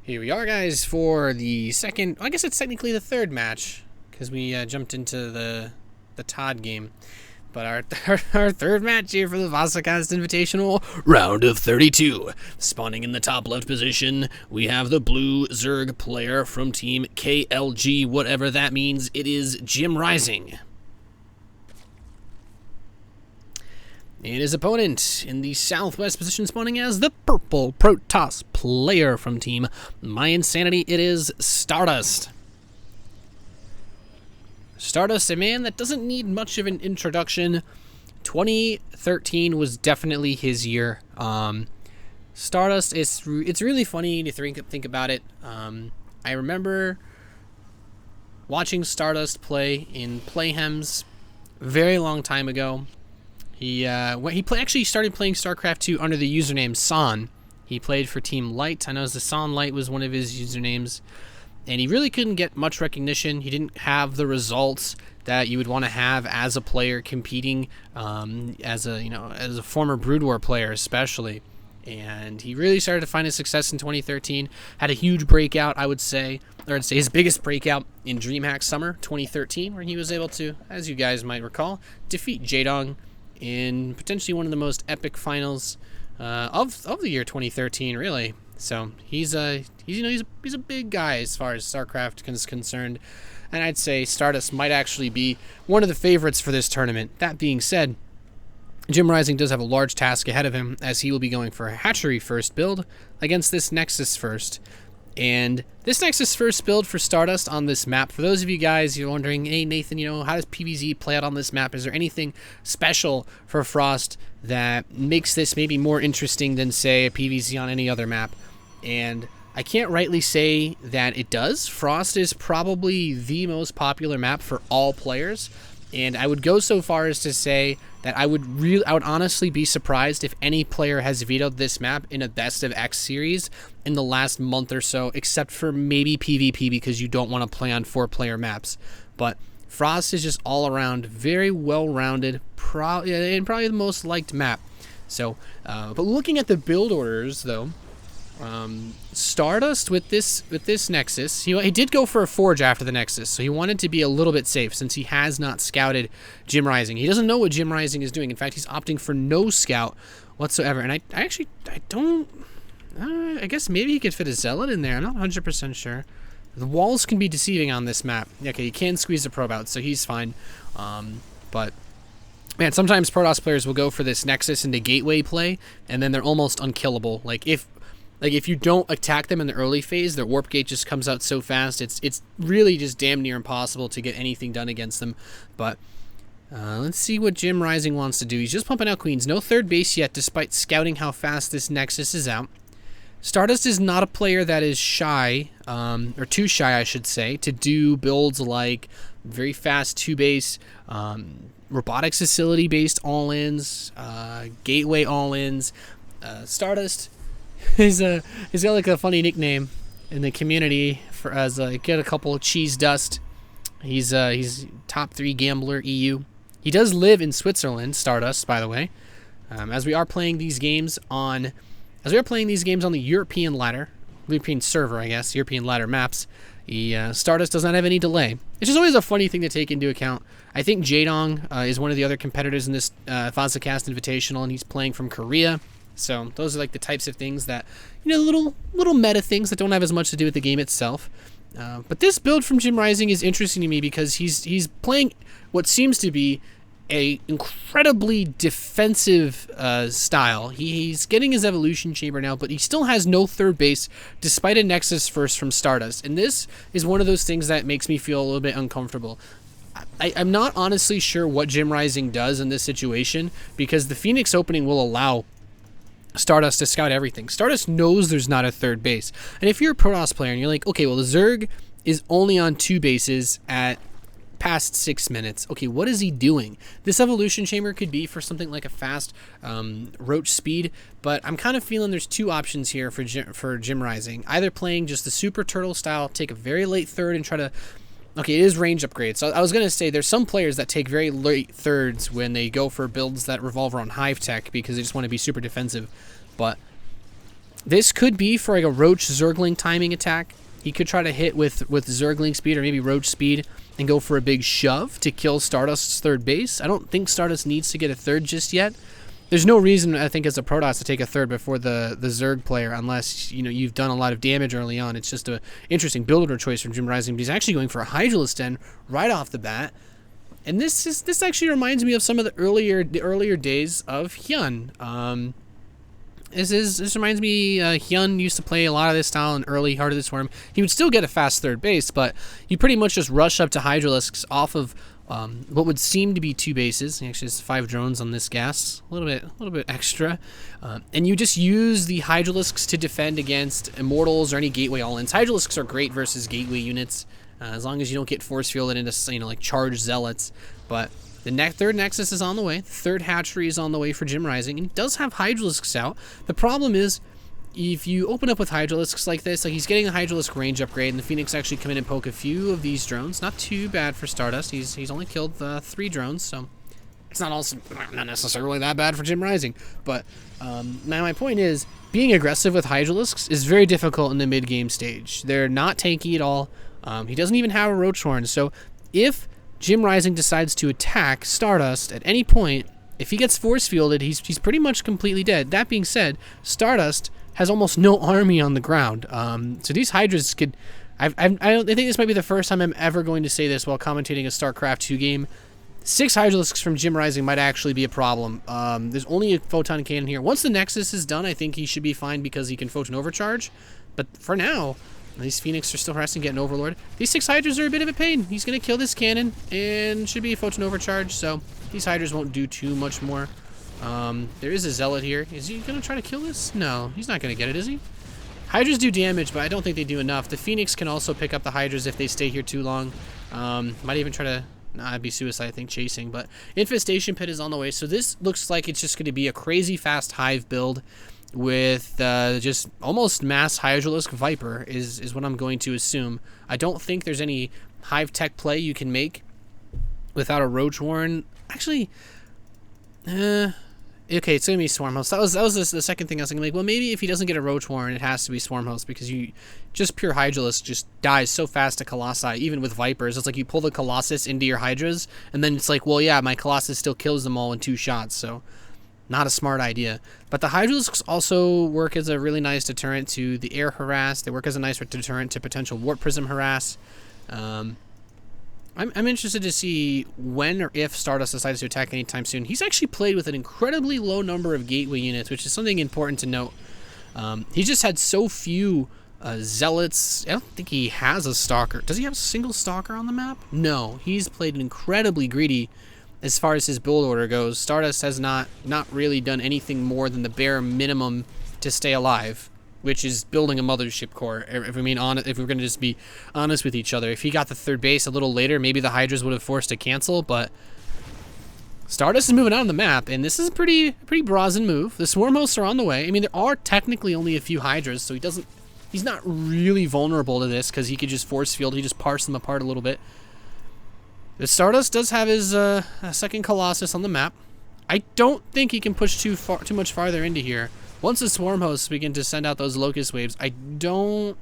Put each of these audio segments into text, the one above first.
Here we are, guys, for the second, I guess it's technically the third match, because we jumped into the Todd game. But our third match here for the Vasa Invitational, round of 32. Spawning in the top left position, we have the blue Zerg player from team KLG, whatever that means. It is Jimrising. And his opponent in the southwest position, spawning as the purple Protoss player from team My Insanity, it is Stardust. Stardust, a man that doesn't need much of an introduction. 2013 was definitely his year. Stardust, it's really funny to think about it. I remember watching Stardust play in Playhems very long time ago. He actually started playing StarCraft 2 under the username San. He played for Team Light. I know the San Light was one of his usernames. And he really couldn't get much recognition. He didn't have the results that you would want to have as a player competing, as a former Brood War player especially. And he really started to find his success in 2013. Had a huge breakout, I would say, or I'd say his biggest breakout in DreamHack Summer 2013, where he was able to, as you guys might recall, defeat Jaedong in potentially one of the most epic finals of the year 2013, really. So he's a big guy as far as StarCraft is concerned, and I'd say Stardust might actually be one of the favorites for this tournament. That being said, Jimrising does have a large task ahead of him, as he will be going for a hatchery first build against this Nexus first. And this Nexus first build for Stardust on this map, for those of you guys you're wondering, hey Nathan, how does PvZ play out on this map? Is there anything special for Frost that makes this maybe more interesting than, say, a PvZ on any other map? And I can't rightly say that it does. Frost is probably the most popular map for all players, and I would go so far as to say that I would honestly be surprised if any player has vetoed this map in a Best of X series in the last month or so, except for maybe PvP, because you don't want to play on 4-player maps. But Frost is just all around very well-rounded, and probably the most liked map. So, but looking at the build orders though, Stardust with this Nexus, he did go for a Forge after the Nexus, so he wanted to be a little bit safe since he has not scouted Jimrising. He doesn't know what Jimrising is doing. In fact, he's opting for no scout whatsoever. And I guess maybe he could fit a Zealot in there. I'm not 100% sure. The walls can be deceiving on this map. Okay, he can squeeze the probe out, so he's fine. But man, sometimes Protoss players will go for this Nexus into gateway play, and then they're almost unkillable. Like if you don't attack them in the early phase, their warp gate just comes out so fast. It's really just damn near impossible to get anything done against them. But let's see what Jimrising wants to do. He's just pumping out queens. No third base yet, despite scouting how fast this Nexus is out. Stardust is not a player that is shy, or too shy, I should say, to do builds like very fast 2-base, robotics facility-based all-ins, gateway all-ins. Stardust, he's got like a funny nickname in the community get a couple of cheese dust. He's top 3 gambler EU. He does live in Switzerland, Stardust, by the way. As we are playing these games on the European ladder, European server, I guess, European ladder maps, Stardust does not have any delay. It's just always a funny thing to take into account. I think Jaedong is one of the other competitors in this Vasa Invitational, and he's playing from Korea. So those are like the types of things that, little meta things that don't have as much to do with the game itself. But this build from Jimrising is interesting to me because he's playing what seems to be a incredibly defensive style. He's getting his evolution chamber now, but he still has no third base despite a Nexus first from Stardust. And this is one of those things that makes me feel a little bit uncomfortable. I'm not honestly sure what Jimrising does in this situation, because the Phoenix opening will allow Stardust to scout everything. Stardust knows there's not a third base. And if you're a Protoss player and you're like, okay, well, the Zerg is only on 2 bases at past 6 minutes. Okay, what is he doing? This evolution chamber could be for something like a fast roach speed, but I'm kind of feeling there's 2 options here for Jimrising. Either playing just the super turtle style, take a very late third and try to... Okay, it is range upgrade. So I was going to say there's some players that take very late thirds when they go for builds that revolve around hive tech because they just want to be super defensive. But This could be for like a Roach Zergling timing attack. He could try to hit with Zergling speed or maybe Roach speed and go for a big shove to kill Stardust's third base. I don't think Stardust needs to get a third just yet. There's no reason, I think, as a Protoss to take a third before the Zerg player unless, you know, you've done a lot of damage early on. It's just an interesting build order choice from Jimrising, but he's actually going for a Hydralisk Den right off the bat. And this actually reminds me of some of the earlier days of Hyun. This reminds me, Hyun used to play a lot of this style in early Heart of the Swarm. He would still get a fast third base, but you pretty much just rush up to Hydralisks off of what would seem to be 2 bases. He actually has 5 drones on this gas, a little bit extra, and you just use the Hydralisks to defend against Immortals or any Gateway all-ins. Hydralisks are great versus Gateway units, as long as you don't get force fielded into, you know, like charged Zealots. But the third Nexus is on the way. The third hatchery is on the way for Jimrising, and he does have Hydralisks out. The problem is, if you open up with Hydralisks like this, like he's getting a Hydralisk range upgrade, and the Phoenix actually come in and poke a few of these drones. Not too bad for Stardust. He's only killed 3 drones, so it's not necessarily that bad for Jimrising. But my point is, being aggressive with Hydralisks is very difficult in the mid-game stage. They're not tanky at all. He doesn't even have a Roach Horn, so if Jimrising decides to attack Stardust at any point, if he gets force fielded, he's pretty much completely dead. That being said, Stardust has almost no army on the ground. So these Hydras could... I think this might be the first time I'm ever going to say this while commentating a StarCraft 2 game. 6 Hydralisks from Jimrising might actually be a problem. There's only a Photon Cannon here. Once the Nexus is done, I think he should be fine because he can Photon Overcharge. But for now, these Phoenix are still harassing, getting Overlord. These 6 Hydras are a bit of a pain. He's going to kill this cannon and should be a Photon Overcharge, so these Hydras won't do too much more. There is a Zealot here. Is he going to try to kill this? No, he's not going to get it, is he? Hydras do damage, but I don't think they do enough. The Phoenix can also pick up the Hydras if they stay here too long. Might even try to... Nah, it'd be suicide, I think, chasing. But Infestation Pit is on the way, so this looks like it's just going to be a crazy fast Hive build with just almost mass Hydralisk Viper is what I'm going to assume. I don't think there's any Hive tech play you can make without a Roach Warren. Actually, okay, it's going to be Swarmhost. That was the second thing I was thinking. Like, well, maybe if he doesn't get a Roach Warren, it has to be Swarmhost because you just pure Hydralisk just dies so fast to Colossi, even with Vipers. It's like you pull the Colossus into your Hydras, and then it's like, well, yeah, my Colossus still kills them all in 2 shots, so not a smart idea. But the Hydralisks also work as a really nice deterrent to the air harass. They work as a nice deterrent to potential Warp Prism harass. I'm interested to see when or if Stardust decides to attack anytime soon. He's actually played with an incredibly low number of Gateway units, which is something important to note. He just had so few Zealots. I don't think he has a Stalker. Does he have a single Stalker on the map? No. He's played incredibly greedy as far as his build order goes. Stardust has not really done anything more than the bare minimum to stay alive, which is building a mothership core. If we're going to just be honest with each other, if he got the third base a little later, maybe the Hydras would have forced a cancel, but Stardust is moving out on the map, and this is a pretty brazen move. The Swarm Hosts are on the way. I mean, there are technically only a few Hydras, so he's not really vulnerable to this because he could just force field. He just parse them apart a little bit. The Stardust does have his second Colossus on the map. I don't think he can push too much farther into here. Once the Swarm Hosts begin to send out those Locust Waves, I don't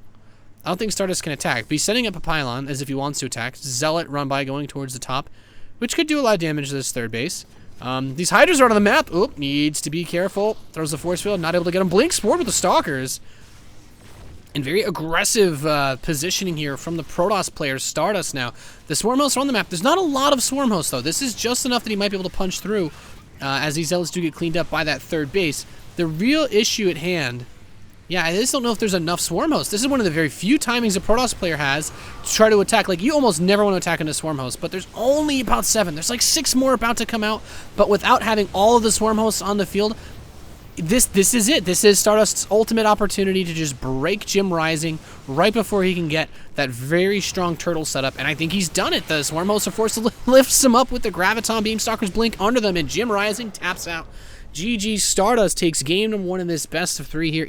think Stardust can attack. But he's setting up a pylon as if he wants to attack. Zealot run by going towards the top, which could do a lot of damage to this third base. These Hydras are on the map. Oop, needs to be careful. Throws the force field, not able to get him. Blink Sport with the Stalkers. And very aggressive positioning here from the Protoss players. Stardust now. The Swarm Hosts are on the map. There's not a lot of Swarm Hosts, though. This is just enough that he might be able to punch through as these Zealots do get cleaned up by that third base. The real issue at hand... Yeah, I just don't know if there's enough Swarm Hosts. This is one of the very few timings a Protoss player has to try to attack. Like, you almost never want to attack into Swarm Hosts, but there's only about 7. There's like 6 more about to come out, but without having all of the Swarm Hosts on the field, this is it. This is Stardust's ultimate opportunity to just break Jimrising right before he can get that very strong turtle setup, and I think he's done it. The Swarm Hosts are forced to lift him up with the Graviton Beam. Stalkers blink under them, and Jimrising taps out. GG, Stardust takes game number 1 in this best of 3 here.